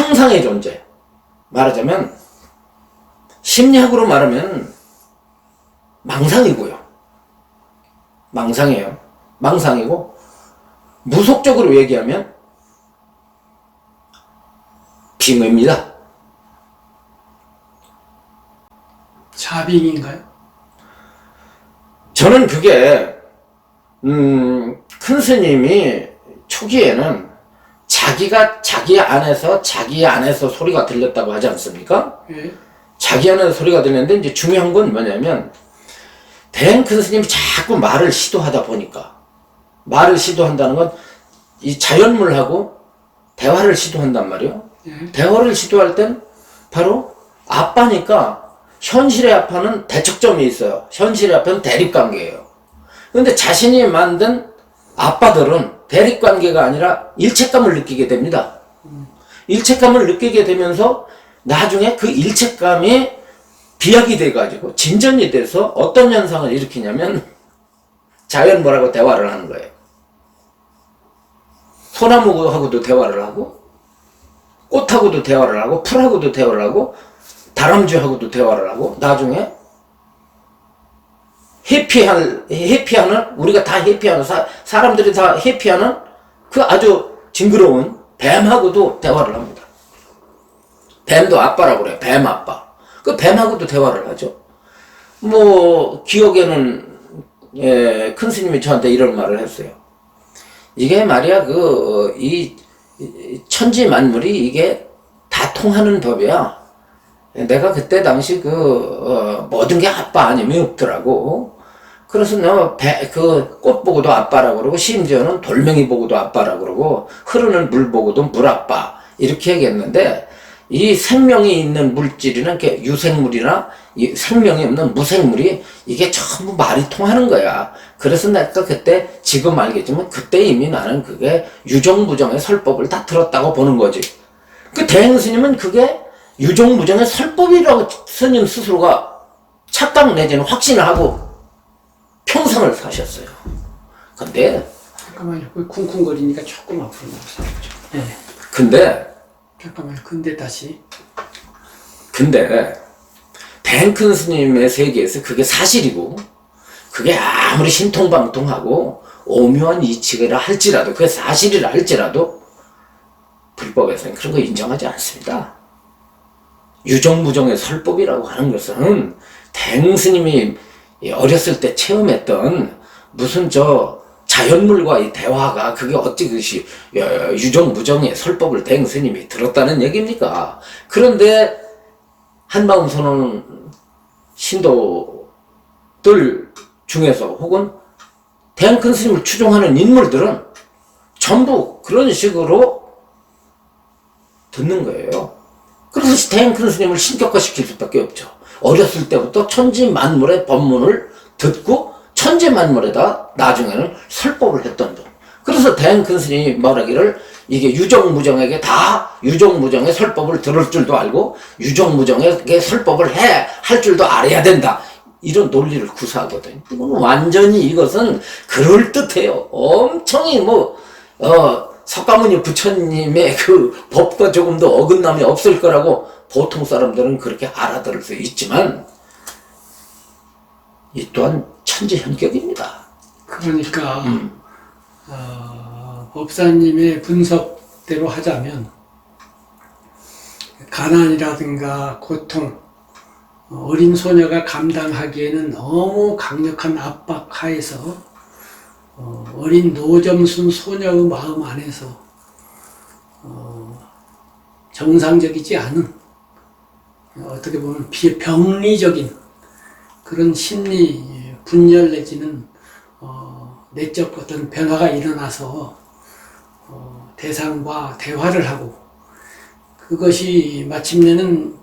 상상의 존재. 말하자면 심리학으로 말하면 망상이고요. 망상이에요. 망상이고, 무속적으로 얘기하면 빙의입니다. 자빙인가요? 저는 그게 큰 스님이 초기에는 자기 안에서 소리가 들렸다고 하지 않습니까? 예. 자기 안에서 소리가 들렸는데, 이제 중요한 건 뭐냐면, 대행 큰 스님이 자꾸 말을 시도하다 보니까, 말을 시도한다는 건 이 자연물하고 대화를 시도한단 말이에요. 예. 대화를 시도할 땐 바로 아빠니까, 현실의 아빠는 대척점이 있어요. 현실의 아빠는 대립관계예요. 근데 자신이 만든 아빠들은 대립관계가 아니라 일체감을 느끼게 됩니다. 일체감을 느끼게 되면서 나중에 그 일체감이 비약이 돼가지고 진전이 돼서 어떤 현상을 일으키냐면 자연물하고 대화를 하는 거예요. 소나무하고도 대화를 하고, 꽃하고도 대화를 하고, 풀하고도 대화를 하고, 다람쥐하고도 대화를 하고, 나중에 해피하는, 우리가 다 해피하는, 사람들이 다 해피하는 그 아주 징그러운 뱀하고도 대화를 합니다. 뱀도 아빠라고 그래요. 뱀 아빠. 그 뱀하고도 대화를 하죠. 기억에는, 큰 스님이 저한테 이런 말을 했어요. 이게 말이야, 이 천지 만물이 이게 다 통하는 법이야. 내가 그때 당시 모든 게 아빠 아니면 없더라고. 그래서 꽃 보고도 아빠라고 그러고, 심지어는 돌멩이 보고도 아빠라고 그러고, 흐르는 물 보고도 물 아빠. 이렇게 얘기했는데, 이 생명이 있는 물질이나 유생물이나 이 생명이 없는 무생물이 이게 전부 말이 통하는 거야. 그래서 내가 그때, 지금 알겠지만, 그때 이미 나는 그게 유정무정의 설법을 다 들었다고 보는 거지. 그 대행 스님은 그게 유정무정의 설법이라고 스님 스스로가 착각 내지는 확신을 하고 평생을 사셨어요. 근데 잠깐만요. 쿵쿵거리니까 조금 앞으로 나오세요. 네. 근데 대행 큰 스님의 세계에서 그게 사실이고, 그게 아무리 신통방통하고 오묘한 이치라 할지라도, 그게 사실이라 할지라도 불법에서는 그런 거 인정하지 않습니다. 유정무정의 설법이라고 하는 것은 대행 스님이 어렸을 때 체험했던 무슨 자연물과의 대화가 그게 어찌 그것이 유정무정의 설법을 대행 스님이 들었다는 얘기입니까? 그런데 한마음 선언 신도들 중에서 혹은 대행 큰 스님을 추종하는 인물들은 전부 그런 식으로 듣는 거예요. 그래서 대행 큰 스님을 신격화시킬 수밖에 없죠. 어렸을 때부터 천지 만물의 법문을 듣고 천지 만물에다 나중에는 설법을 했던 분. 그래서 대행 큰 스님이 말하기를 이게 유정무정에게 다 유정무정의 설법을 들을 줄도 알고 유정무정에게 설법을 할 줄도 알아야 된다. 이런 논리를 구사하거든요. 완전히 이것은 그럴듯해요. 엄청히 석가모니 부처님의 그 법과 조금도 어긋남이 없을 거라고 보통 사람들은 그렇게 알아들을 수 있지만, 이 또한 천지현격입니다. 그러니까 법사님의 분석대로 하자면 가난이라든가 고통, 어린 소녀가 감당하기에는 너무 강력한 압박 하에서 어린 노점순 소녀의 마음 안에서 정상적이지 않은, 어떻게 보면 병리적인 그런 심리 분열 내지는 내적 어떤 변화가 일어나서 대상과 대화를 하고, 그것이 마침내는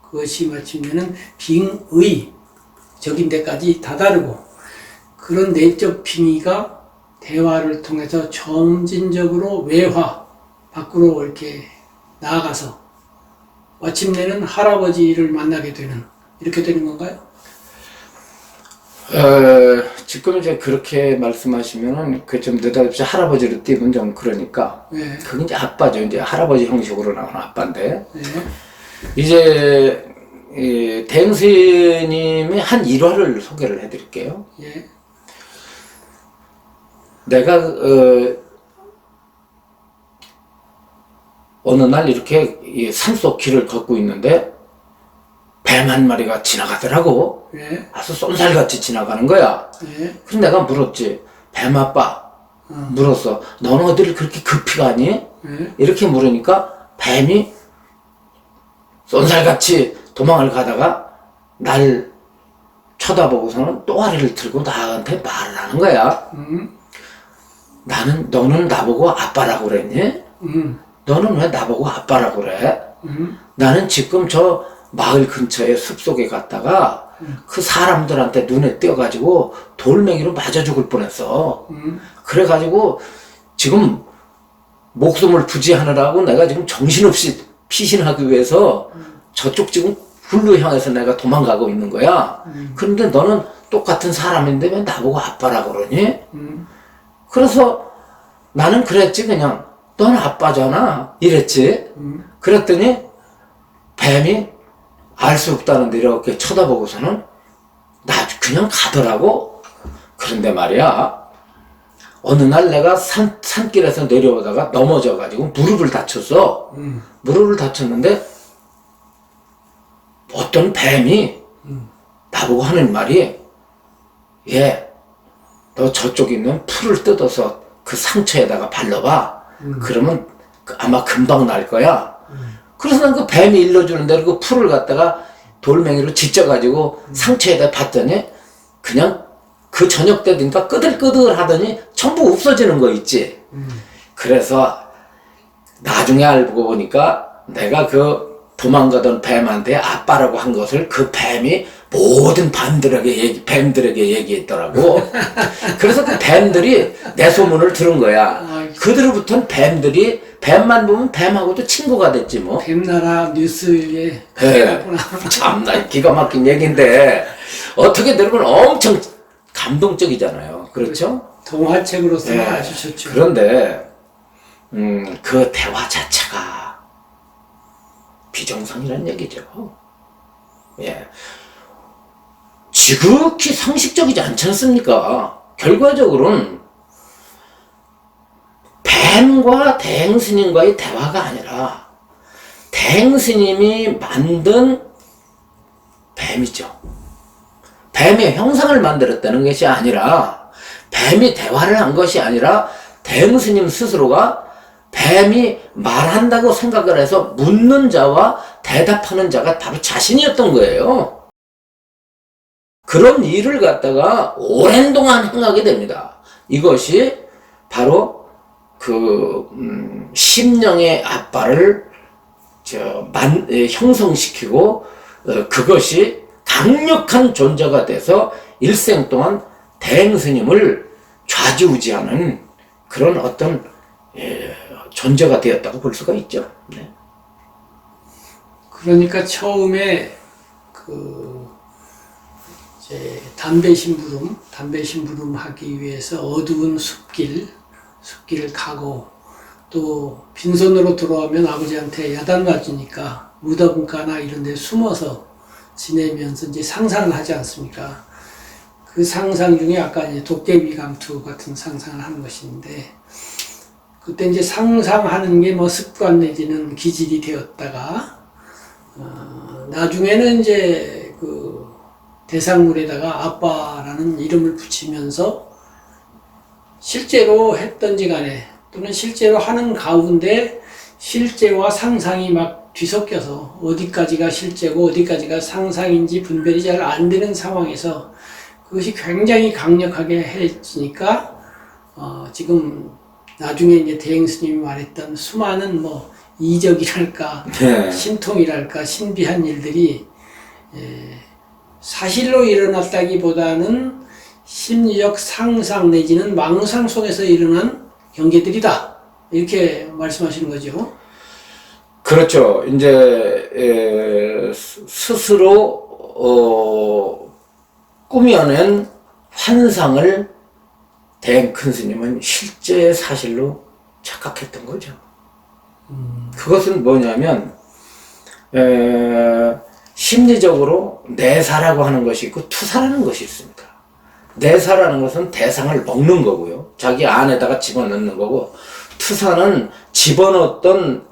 그것이 마침내는 빙의적인 데까지 다다르고, 그런 내적 빙의가 대화를 통해서 점진적으로 외화 밖으로 이렇게 나아가서 마침내는 할아버지를 만나게 되는, 이렇게 되는 건가요? 지금 이제 그렇게 말씀하시면은 그 좀 느닷없이 할아버지로 띄면 좀 그러니까 네. 그게 이제 아빠죠. 이제 할아버지 형식으로 나오는 아빠인데 네. 이제 이 대행스님의 한 일화를 소개를 해드릴게요. 예. 내가 어느 날 이렇게 이 산속 길을 걷고 있는데 뱀 한 마리가 지나가더라고. 예. 아주 쏜살같이 지나가는 거야. 예. 그래서 내가 물었지. 뱀 아빠. 물었어. 너는 어디를 그렇게 급히 가니? 예. 이렇게 물으니까 뱀이 쏜살같이 도망을 가다가 날 쳐다보고서는 또아리를 들고 나한테 말을 하는 거야. 너는 나보고 아빠라고 그랬니? 너는 왜 나보고 아빠라고 그래? 나는 지금 저 마을 근처에 숲속에 갔다가 그 사람들한테 눈에 띄어가지고 돌멩이로 맞아 죽을 뻔했어. 그래가지고 지금 목숨을 부지하느라고 내가 지금 정신없이 피신하기 위해서 저쪽 지금 굴로 향해서 내가 도망가고 있는 거야. 그런데 너는 똑같은 사람인데 왜 나보고 아빠라고 그러니? 그래서 나는 그랬지. 그냥 넌 아빠잖아 이랬지. 그랬더니 뱀이 알 수 없다는데 이렇게 쳐다보고서는 나 그냥 가더라고. 그런데 말이야, 어느 날 내가 산길에서 내려오다가 넘어져가지고 무릎을 다쳤어. 무릎을 다쳤는데 어떤 뱀이 나보고 하는 말이, 너 저쪽에 있는 풀을 뜯어서 그 상처에다가 발라봐. 그러면 아마 금방 날 거야. 그래서 난 그 뱀이 일러주는 대로 그 풀을 갖다가 돌멩이로 짓져가지고 상처에다 봤더니 그냥 그 저녁 때 되니까 끄들끄들 하더니 전부 없어지는 거 있지. 그래서 나중에 알고 보니까 내가 그 도망가던 뱀한테 아빠라고 한 것을 그 뱀이 모든 뱀들에게 얘기했더라고. 그래서 그 뱀들이 내 소문을 들은 거야. 그들로부터는 뱀만 보면 뱀하고도 친구가 됐지 뭐. 뱀나라 뉴스에 참나 기가 막힌 얘기인데 어떻게 들으면 엄청 감동적이잖아요. 그렇죠? 동화책으로서는 아주 좋죠. 그런데 그 대화 자체가 비정상이라는 얘기죠. 예. 지극히 상식적이지 않지 않습니까? 결과적으로는 뱀과 대행스님과의 대화가 아니라 대행스님이 만든 뱀이죠. 뱀의 형상을 만들었다는 것이 아니라, 뱀이 대화를 한 것이 아니라 대행스님 스스로가 뱀이 말한다고 생각을 해서 묻는 자와 대답하는 자가 바로 자신이었던 거예요. 그런 일을 갖다가 오랜 동안 행하게 됩니다. 이것이 바로 그 심령의 아빠를 형성시키고 그것이 강력한 존재가 돼서 일생 동안 대행스님을 좌지우지하는 그런 어떤 존재가 되었다고 볼 수가 있죠. 네. 그러니까 처음에 이제 담배 심부름 하기 위해서 어두운 숲길을 가고 또 빈손으로 돌아오면 아버지한테 야단 맞으니까 무덤가나 이런 데 숨어서 지내면서 이제 상상을 하지 않습니까? 그 상상 중에 아까 이제 도깨비 감투 같은 상상을 하는 것인데, 그때 이제 상상하는 게 뭐 습관 내지는 기질이 되었다가, 나중에는 이제 그 대상물에다가 아빠라는 이름을 붙이면서 실제로 했던지 간에 또는 실제로 하는 가운데 실제와 상상이 막 뒤섞여서 어디까지가 실제고 어디까지가 상상인지 분별이 잘 안 되는 상황에서 그것이 굉장히 강력하게 해지니까 지금 나중에 이제 대행스님이 말했던 수많은 뭐 이적이랄까 신통이랄까 신비한 일들이 사실로 일어났다기보다는 심리적 상상 내지는 망상 속에서 일어난 경계들이다, 이렇게 말씀하시는 거죠. 그렇죠. 이제 스스로 꾸며낸 환상을 대행 큰 스님은 실제 사실로 착각했던 거죠. 그것은 뭐냐면 심리적으로 내사라고 하는 것이 있고 투사라는 것이 있습니다. 내사라는 것은 대상을 먹는 거고요. 자기 안에다가 집어넣는 거고, 투사는 집어넣었던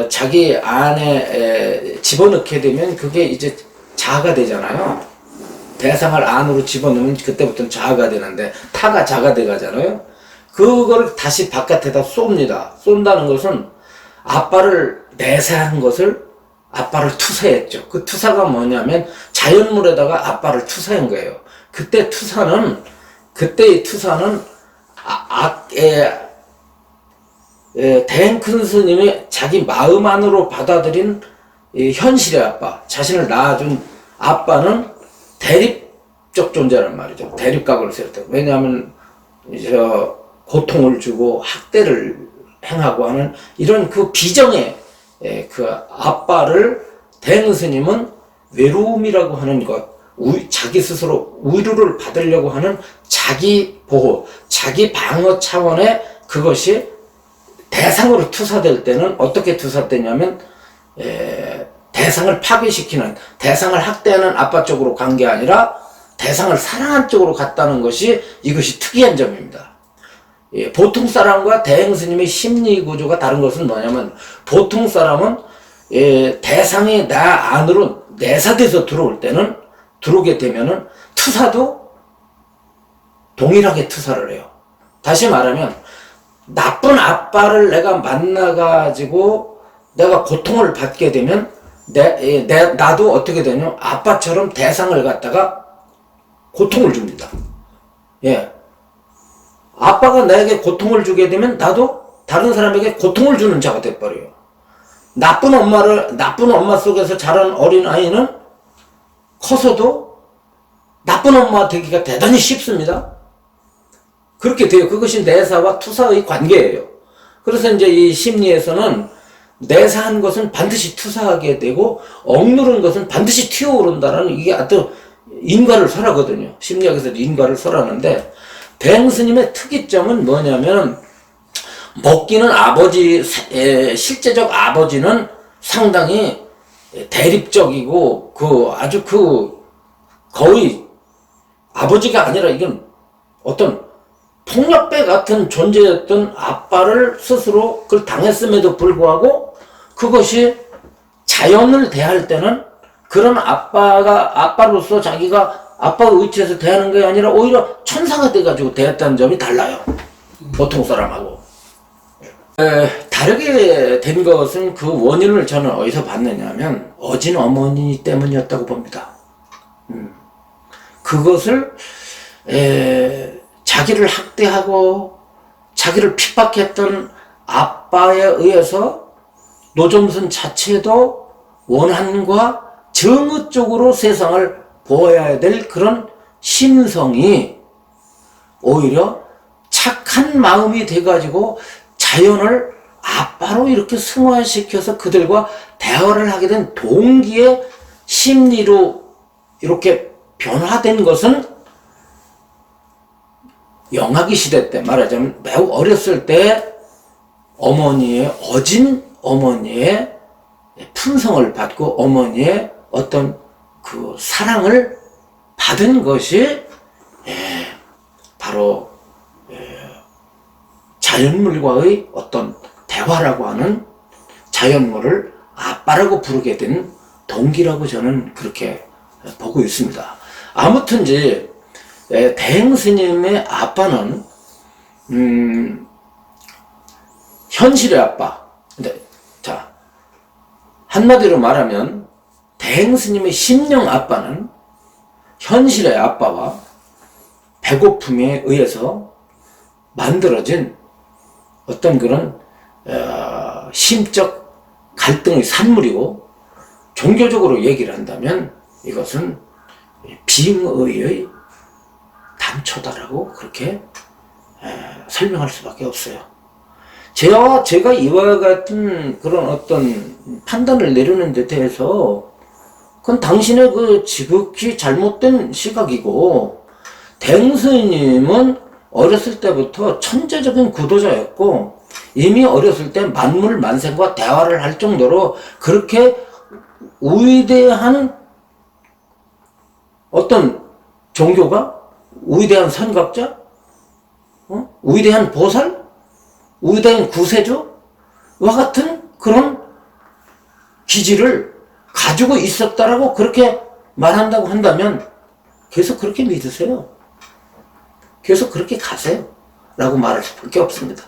자기 안에 집어넣게 되면 그게 이제 자아가 되잖아요. 대상을 안으로 집어넣으면 그때부터는 자아가 되는데 타가 자가 돼가잖아요. 그걸 다시 바깥에다 쏩니다. 쏜다는 것은 아빠를 내사한 것을 아빠를 투사했죠. 그 투사가 뭐냐면 자연물에다가 아빠를 투사한 거예요. 그때의 투사는 대행 큰 스님이 자기 마음 안으로 받아들인 현실의 아빠, 자신을 낳아준 아빠는 대립적 존재란 말이죠. 대립각을 세울 때. 왜냐하면 고통을 주고 학대를 행하고 하는 이런 그 비정의 그 아빠를 대행 스님은 외로움이라고 하는 것, 자기 스스로 위로를 받으려고 하는 자기 보호, 자기 방어 차원의 그것이 대상으로 투사될 때는 어떻게 투사되냐면 대상을 파괴시키는, 대상을 학대하는 아빠 쪽으로 간 게 아니라 대상을 사랑한 쪽으로 갔다는 것이 이것이 특이한 점입니다. 보통 사람과 대행 스님의 심리 구조가 다른 것은 뭐냐면 보통 사람은 대상이 나 안으로 내사돼서 들어오게 되면은 투사도 동일하게 투사를 해요. 다시 말하면 나쁜 아빠를 내가 만나가지고 내가 고통을 받게 되면 나도 어떻게 되냐? 아빠처럼 대상을 갖다가 고통을 줍니다. 예. 아빠가 나에게 고통을 주게 되면 나도 다른 사람에게 고통을 주는 자가 돼버려요. 나쁜 엄마 속에서 자란 어린아이는 커서도 나쁜 엄마 되기가 대단히 쉽습니다. 그렇게 돼요. 그것이 내사와 투사의 관계예요. 그래서 이제 이 심리에서는 내사한 것은 반드시 투사하게 되고 억누른 것은 반드시 튀어오른다는 이게 아주 인과를 설하거든요. 심리학에서도 인과를 설하는데 대행 스님의 특이점은 뭐냐면 먹기는 실제적 아버지는 상당히 대립적이고 거의 아버지가 아니라 이건 어떤 폭력배 같은 존재였던 아빠를 스스로 그걸 당했음에도 불구하고 그것이 자연을 대할 때는 그런 아빠로서 자기가 아빠의 위치에서 대하는 게 아니라 오히려 천사가 돼가지고 대했다는 점이 달라요. 보통 사람하고. 다르게 된 것은 그 원인을 저는 어디서 봤느냐면 어진 어머니 때문이었다고 봅니다. 그것을 자기를 학대하고 자기를 핍박했던 아빠에 의해서 노점순 자체도 원한과 정의 쪽으로 세상을 보아야 될 그런 심성이 오히려 착한 마음이 돼가지고 자연을 아빠로 이렇게 승화시켜서 그들과 대화를 하게 된 동기의 심리로 이렇게 변화된 것은 영하기 시대 때 말하자면 매우 어렸을 때 어진 어머니의 품성을 받고 어머니의 어떤 그 사랑을 받은 것이 바로 자연물과의 어떤 대화라고 하는 자연물을 아빠라고 부르게 된 동기라고 저는 그렇게 보고 있습니다. 아무튼지 대행 스님의 아빠는 현실의 아빠. 근데 자 한마디로 말하면 대행 스님의 심령 아빠는 현실의 아빠와 배고픔에 의해서 만들어진 어떤 그런 심적 갈등의 산물이고 종교적으로 얘기를 한다면 이것은 빙의의 단초다라고 그렇게 설명할 수밖에 없어요. 제가 이와 같은 그런 어떤 판단을 내리는 데 대해서 그건 당신의 그 지극히 잘못된 시각이고 대웅스님은 어렸을 때부터 천재적인 구도자였고 이미 어렸을 때 만물 만생과 대화를 할 정도로 그렇게 위대한 어떤 종교가, 위대한 선각자, 위대한 보살, 위대한 구세주와 같은 그런 기질을 가지고 있었다라고 그렇게 말한다고 한다면 계속 그렇게 믿으세요. 계속 그렇게 가세요. 라고 말할 수밖에 없습니다.